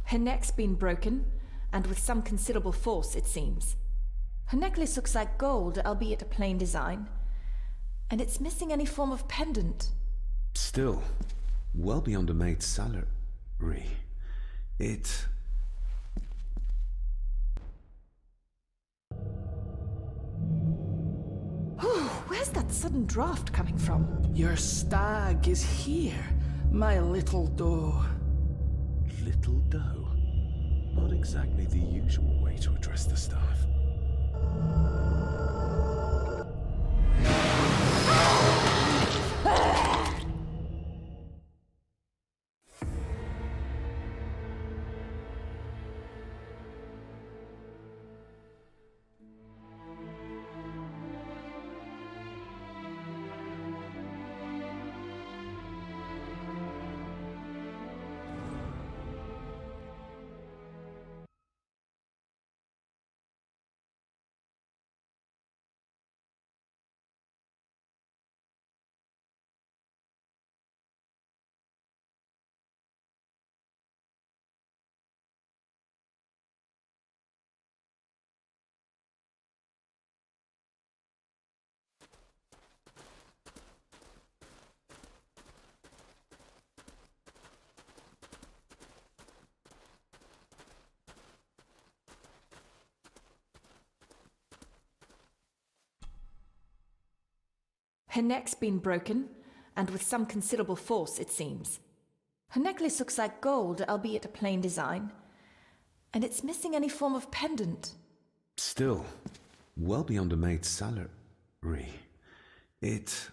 Her neck's been broken, and with some considerable force, it seems. Her necklace looks like gold, albeit a plain design, and it's missing any form of pendant. Still, well beyond a maid's salary. It... Where's that sudden draft coming from? Your stag is here, my little doe. Little doe? Not exactly the usual way to address the staff. Her neck's been broken, and with some considerable force, it seems. Her necklace looks like gold, albeit a plain design, and it's missing any form of pendant. Still, well beyond a maid's salary. It...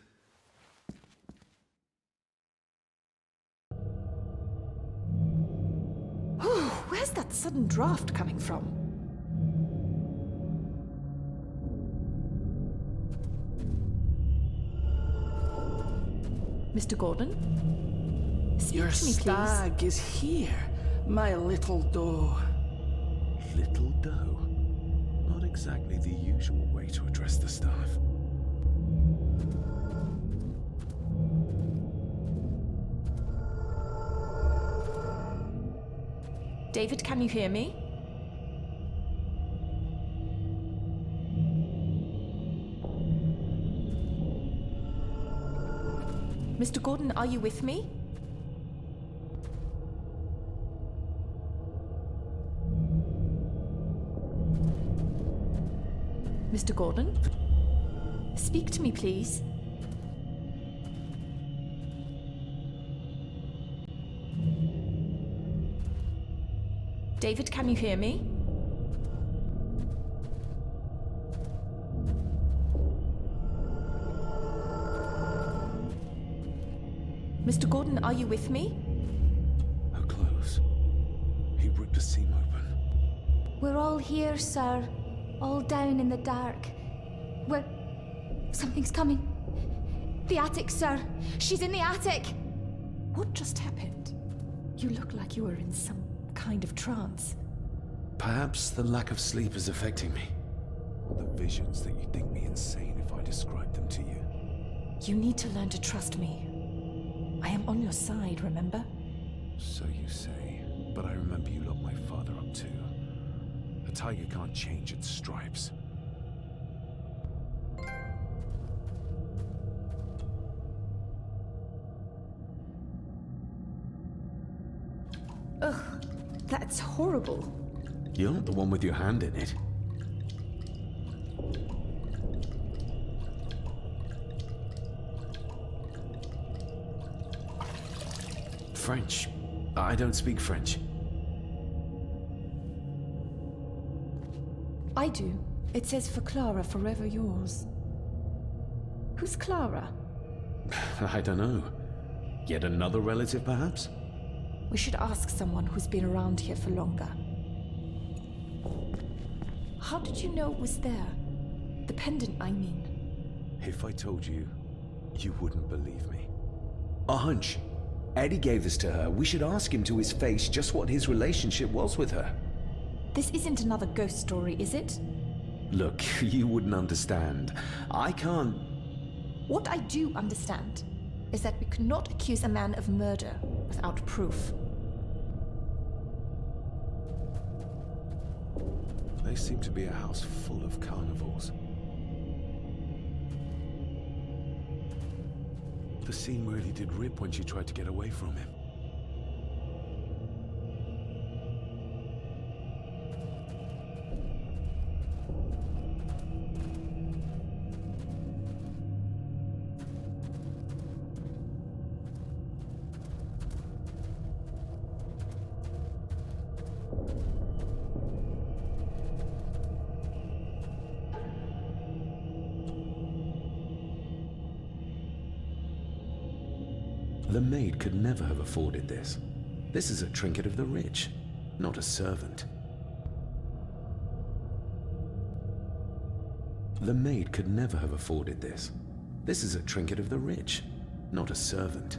Where's that sudden draft coming from? Mr. Gordon? Speak Your to me, please. stag is here, my little doe. Little doe? Not exactly the usual way to address the staff. David, can you hear me? Mr. Gordon, are you with me? Mr. Gordon? Speak to me, please. David, can you hear me? Mr. Gordon, are you with me? Her clothes. He ripped a seam open. We're all here, sir. All down in the dark. Something's coming. The attic, sir. She's in the attic. What just happened? You look like you were in some kind of trance. Perhaps the lack of sleep is affecting me. The visions that you'd think me insane if I described them to you. You need to learn to trust me. I am on your side, remember? So you say, but I remember you locked my father up too. A tiger can't change its stripes. Ugh, that's horrible. You're not the one with your hand in it. French. I don't speak French. I do. It says for Clara, forever yours. Who's Clara? I don't know. Yet another relative, perhaps? We should ask someone who's been around here for longer. How did you know it was there? The pendant, I mean. If I told you, you wouldn't believe me. A hunch. Eddie gave this to her. We should ask him to his face just what his relationship was with her. This isn't another ghost story, is it? Look, you wouldn't understand. I can't... What I do understand is that we cannot accuse a man of murder without proof. place seemed to be a house full of carnivores. The scene really did rip when she tried to get away from him. The maid could never have afforded this. This is a trinket of the rich, not a servant. The maid could never have afforded this. This is a trinket of the rich, not a servant.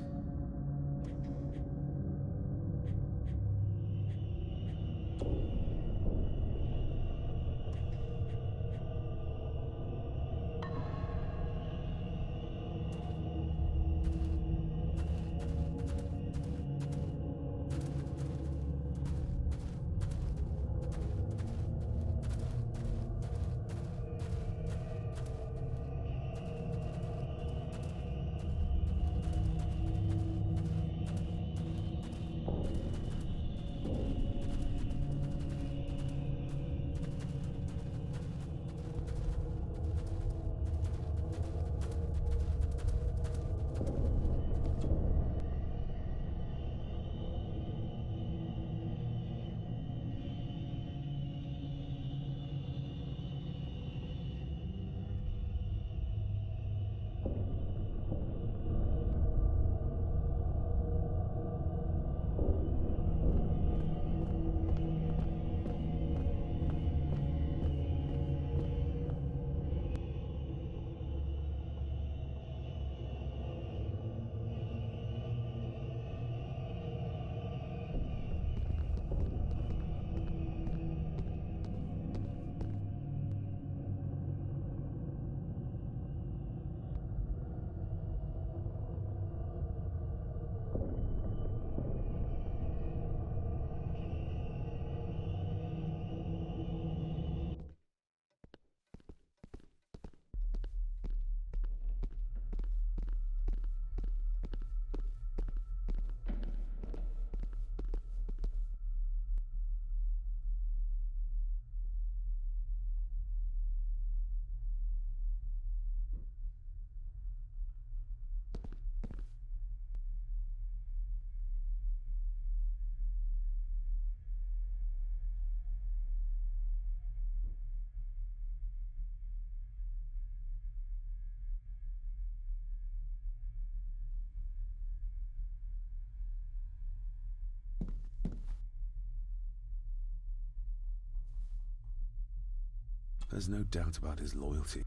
There's no doubt about his loyalty.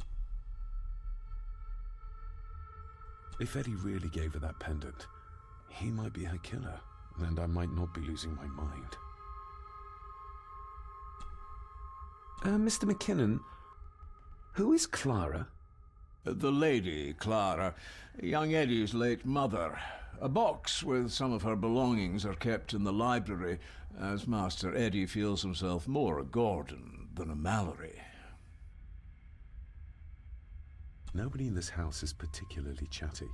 If Eddie really gave her that pendant, he might be her killer, and I might not be losing my mind. Mr. McKinnon, who is Clara? The lady, Clara, young Eddie's late mother. A box with some of her belongings are kept in the library, as Master Eddie feels himself more a Gordon than a Mallory. Nobody in this house is particularly chatty.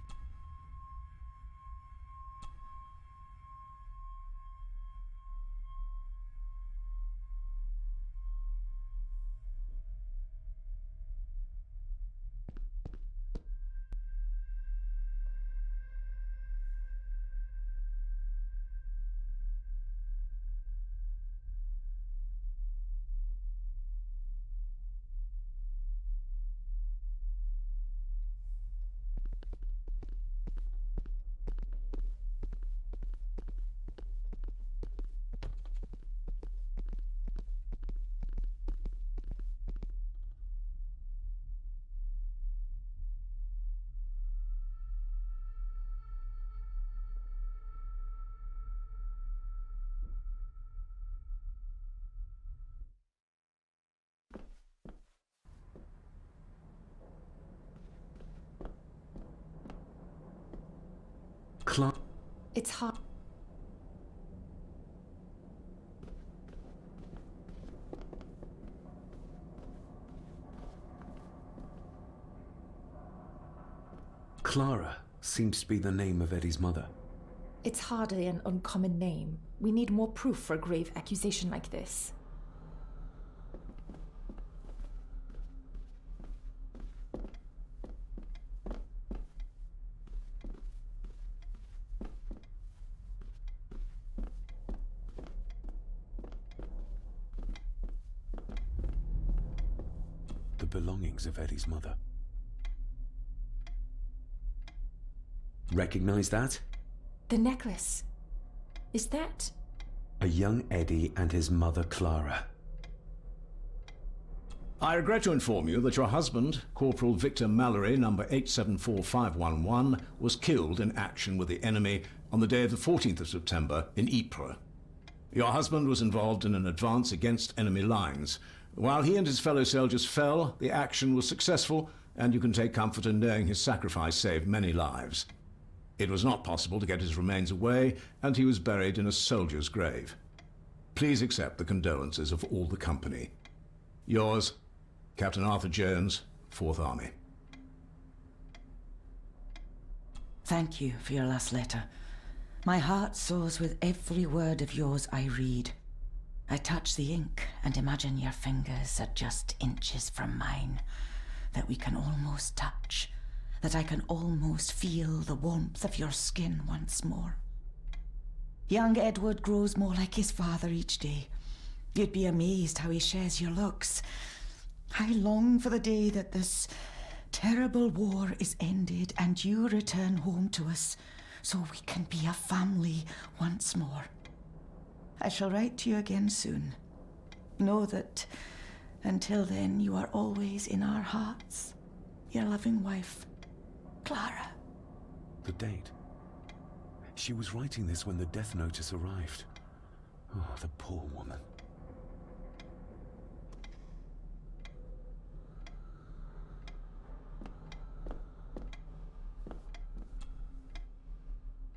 It's hard. Clara seems to be the name of Eddie's mother. It's hardly an uncommon name. We need more proof for a grave accusation like this. The belongings of Eddie's mother. Recognize that? The necklace. Is that... A young Eddie and his mother Clara. I regret to inform you that your husband, Corporal Victor Mallory, number 874511, was killed in action with the enemy on the day of the 14th of September in Ypres. Your husband was involved in an advance against enemy lines. While he and his fellow soldiers fell, the action was successful, and you can take comfort in knowing his sacrifice saved many lives. It was not possible to get his remains away, and he was buried in a soldier's grave. Please accept the condolences of all the company. Yours, Captain Arthur Jones, 4th Army. Thank you for your last letter. My heart soars with every word of yours I read. I touch the ink and imagine your fingers are just inches from mine, that we can almost touch, that I can almost feel the warmth of your skin once more. Young Edward grows more like his father each day. You'd be amazed how he shares your looks. I long for the day that this terrible war is ended and you return home to us, so we can be a family once more. I shall write to you again soon. Know that until then you are always in our hearts. Your loving wife, Clara. The date. She was writing this when the death notice arrived. Oh, the poor woman.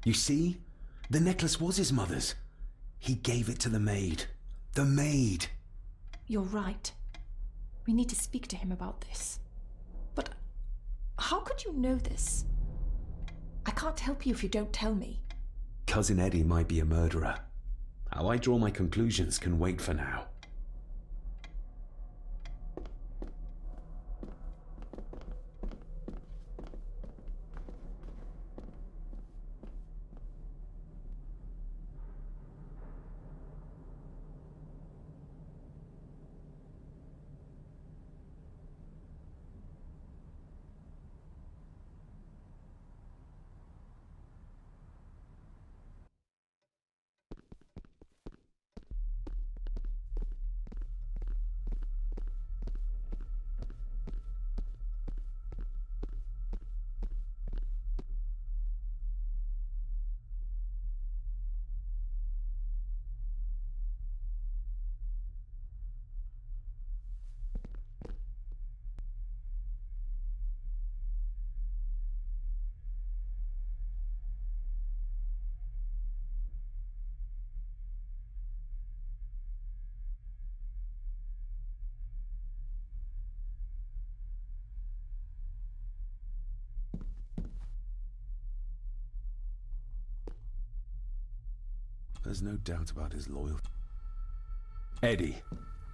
You see? The necklace was his mother's. He gave it to the maid. The maid! You're right. We need to speak to him about this. But how could you know this? I can't help you if you don't tell me. Cousin Eddie might be a murderer. How I draw my conclusions can wait for now. There's no doubt about his loyalty. Eddie,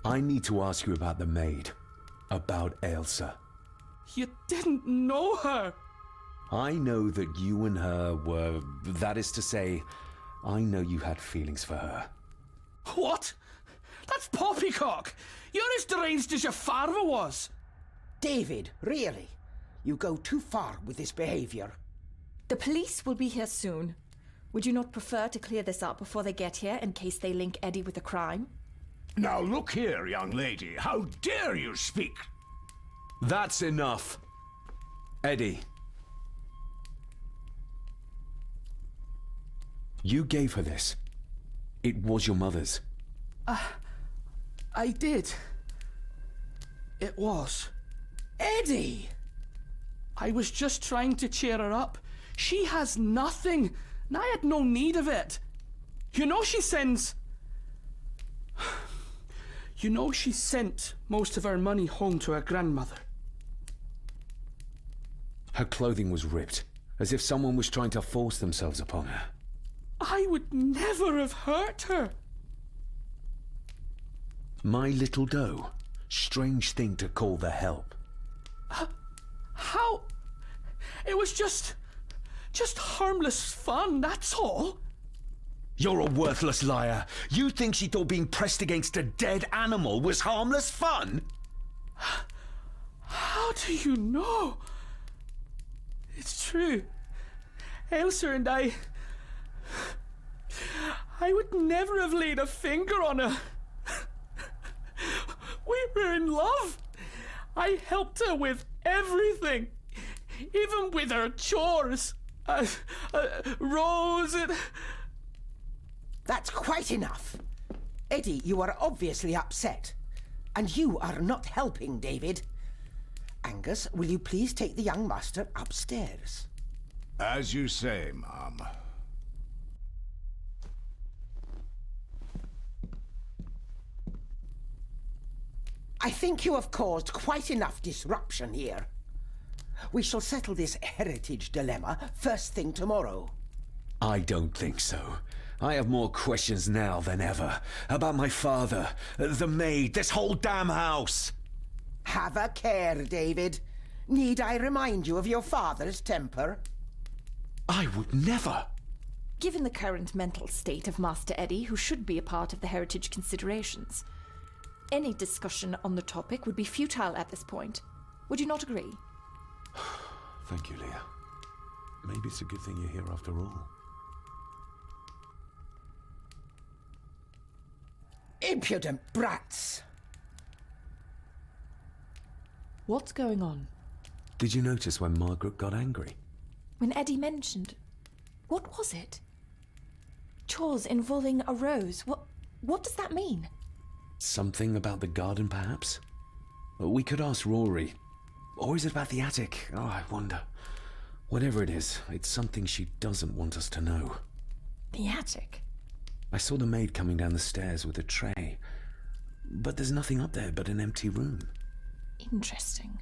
I need to ask you about the maid. About Elsa. You didn't know her! I know that you and her were... That is to say, I know you had feelings for her. What? That's poppycock! You're as deranged as your father was! David, really? You go too far with this behavior. The police will be here soon. Would you not prefer to clear this up before they get here in case they link Eddie with the crime? Now look here, young lady. How dare you speak? That's enough. Eddie. You gave her this. It was your mother's. I did. It was. Eddie! I was just trying to cheer her up. She has nothing, and I had no need of it. You know she sends... You know she sent most of her money home to her grandmother. Her clothing was ripped. as if someone was trying to force themselves upon her. I would never have hurt her. My little doe. Strange thing to call the help. How? It was just harmless fun, that's all. You're a worthless liar. You think she thought being pressed against a dead animal was harmless fun? How do you know? It's true. Elsa and I would never have laid a finger on her. We were in love. I helped her with everything, even with her chores. Rose and... That's quite enough. Eddie, you are obviously upset. And you are not helping, David. Angus, will you please take the young master upstairs? As you say, Mom. I think you have caused quite enough disruption here. We shall settle this heritage dilemma first thing tomorrow. I don't think so. I have more questions now than ever. About my father, the maid, this whole damn house. Have a care, David. Need I remind you of your father's temper? I would never. Given the current mental state of Master Eddie, who should be a part of the heritage considerations, any discussion on the topic would be futile at this point. Would you not agree? Thank you, Leah. Maybe it's a good thing you're here after all. Impudent brats! What's going on? Did you notice when Margaret got angry? When Eddie mentioned... What was it? Chores involving a rose. What does that mean? Something about the garden, perhaps? We could ask Rory. Or is it about the attic? Oh, I wonder. Whatever it is, it's something she doesn't want us to know. The attic? I saw the maid coming down the stairs with a tray. But there's nothing up there but an empty room. Interesting.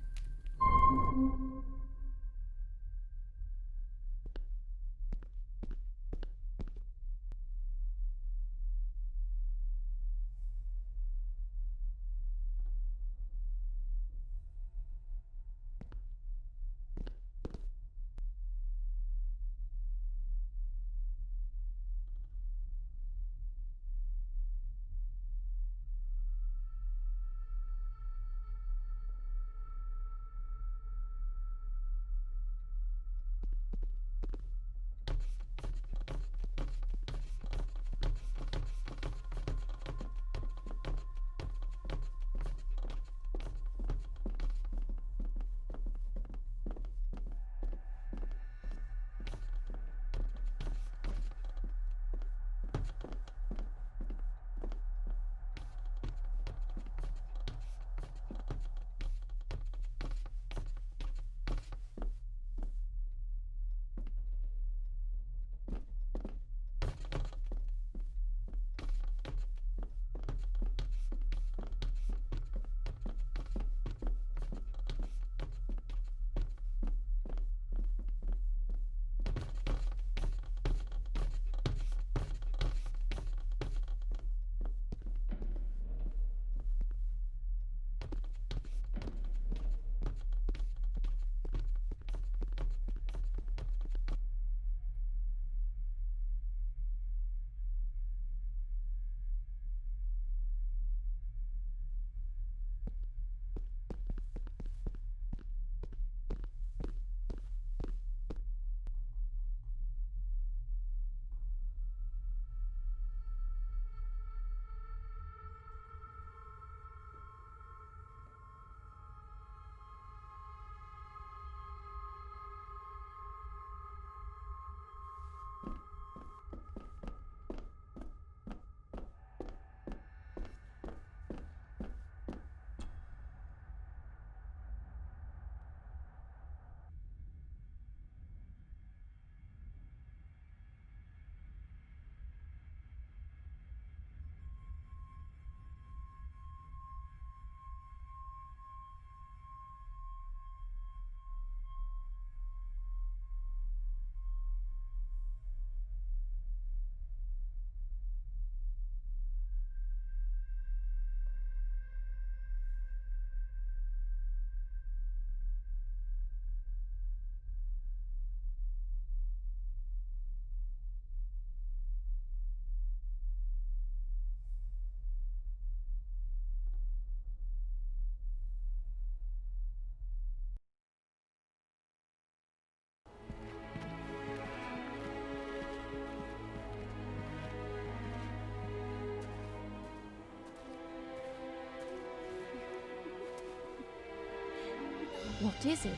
What is it?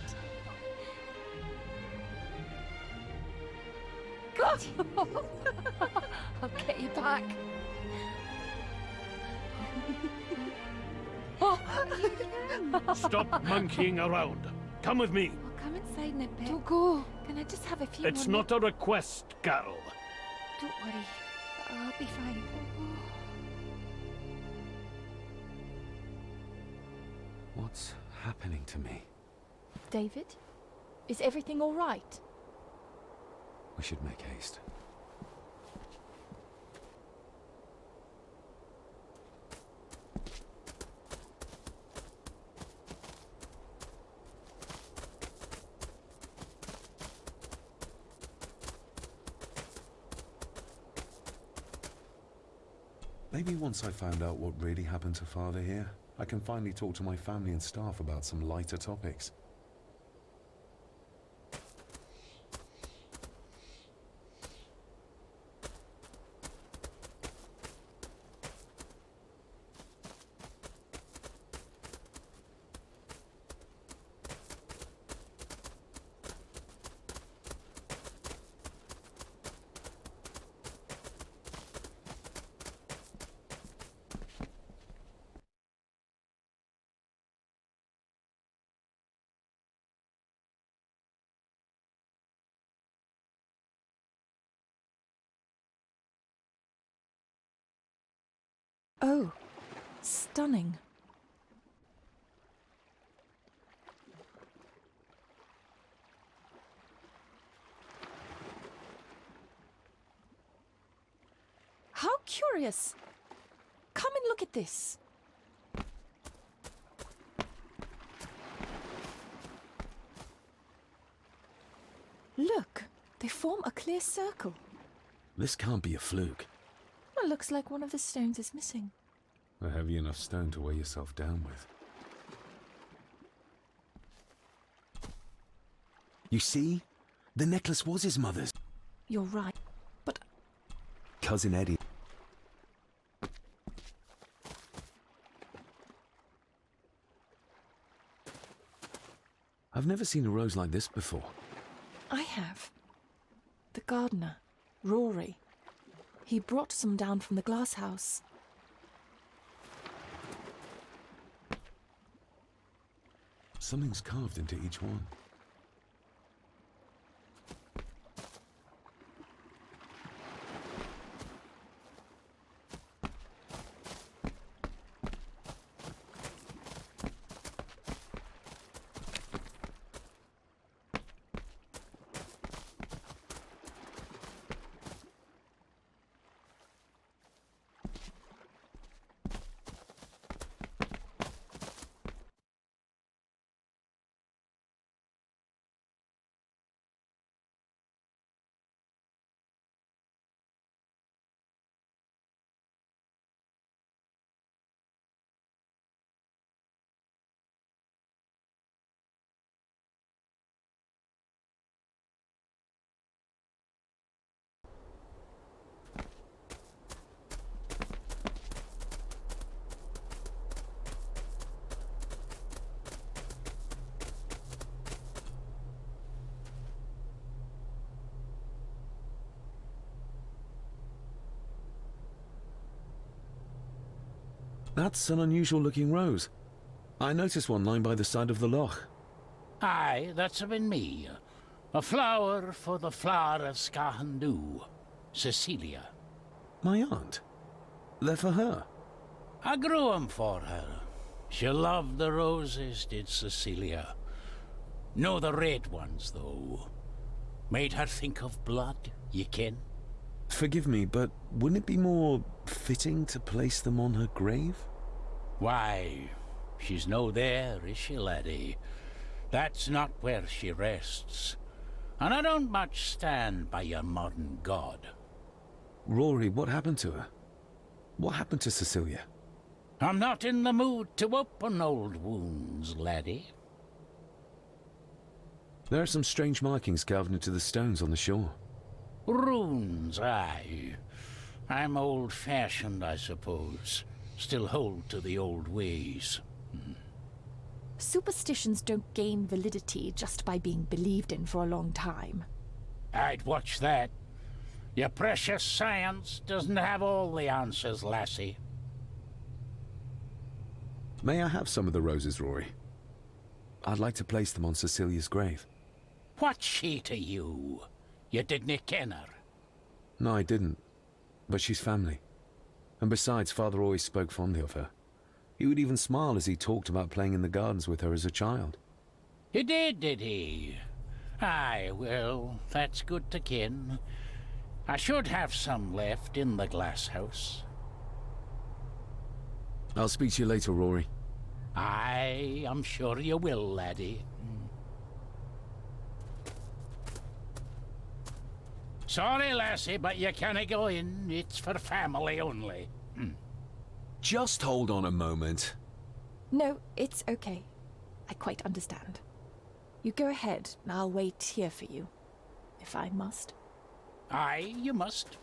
I'll get you back. Stop monkeying around. Come with me. I'll come inside in a bit. Don't go. Can I just have a few It's more not a request, Carol. Don't worry. I'll be fine. What's happening to me? David? Is everything all right? We should make haste. Maybe once I found out what really happened to Father here, I can finally talk to my family and staff about some lighter topics. Oh, stunning. How curious. Come and look at this. Look, they form a clear circle. This can't be a fluke. It looks like one of the stones is missing. A heavy enough stone to weigh yourself down with. You see? The necklace was his mother's. You're right, but Cousin Eddie. I've never seen a rose like this before. I have. The gardener, Rory. He brought some down from the glass house. Something's carved into each one. That's an unusual looking rose. I noticed one lying by the side of the loch. Aye, that's been me. A flower for the flower of Scahandu, Cecilia. My aunt. They're for her. I grew 'em for her. She loved the roses, did Cecilia. No the red ones, though. Made her think of blood, ye ken. Forgive me, but wouldn't it be more fitting to place them on her grave? Why, she's no there, is she, laddie? That's not where she rests. And I don't much stand by your modern god. Rory, what happened to her? What happened to Cecilia? I'm not in the mood to open old wounds, laddie. There are some strange markings carved into the stones on the shore. Runes, aye. I'm old-fashioned, I suppose. Still hold to the old ways. Superstitions don't gain validity just by being believed in for a long time. I'd watch that. Your precious science doesn't have all the answers, lassie. May I have some of the roses, Rory? I'd like to place them on Cecilia's grave. What's she to you? You didn't ken her. No, I didn't. But she's family. And besides, Father always spoke fondly of her. He would even smile as he talked about playing in the gardens with her as a child. He did he? Aye, well, that's good to ken. I should have some left in the glass house. I'll speak to you later, Rory. Aye, I'm sure you will, laddie. Sorry, lassie, but you can't go in. It's for family only. Just hold on a moment. No, it's okay. I quite understand. You go ahead, and I'll wait here for you, if I must. Aye, you must.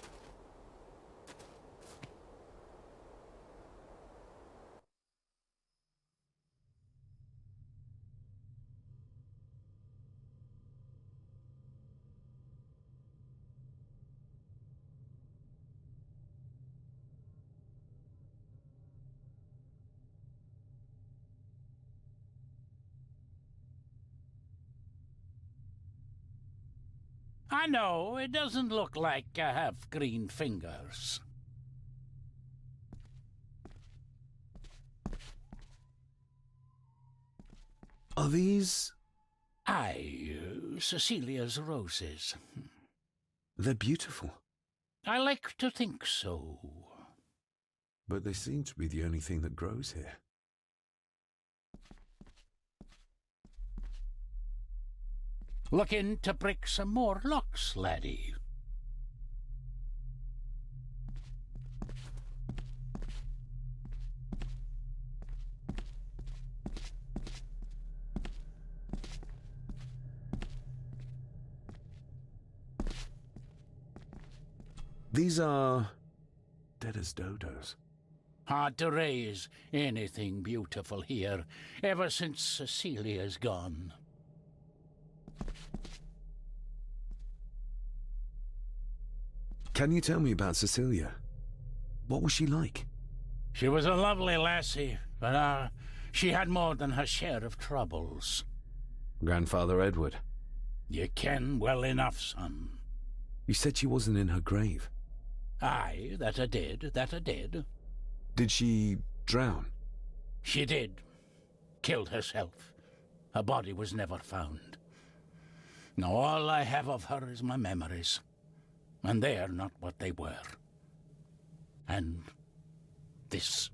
I know, it doesn't look like I have green fingers. Are these... Aye, Cecilia's roses. They're beautiful. I like to think so. But they seem to be the only thing that grows here. Looking to break some more locks, laddie. These are... dead as dodos. Hard to raise anything beautiful here, ever since Cecilia's gone. Can you tell me about Cecilia? What was she like? She was a lovely lassie, but she had more than her share of troubles. Grandfather Edward. You ken well enough, son. You said she wasn't in her grave. Aye, that I did. Did she drown? She did. Killed herself. Her body was never found. Now all I have of her is my memories. And they are not what they were. And this.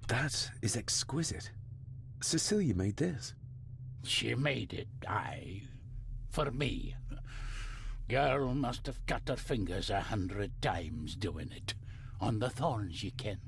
That is exquisite. Cecilia made this. She made it, aye. For me. Girl must have cut her fingers 100 times doing it. On the thorns, ye ken.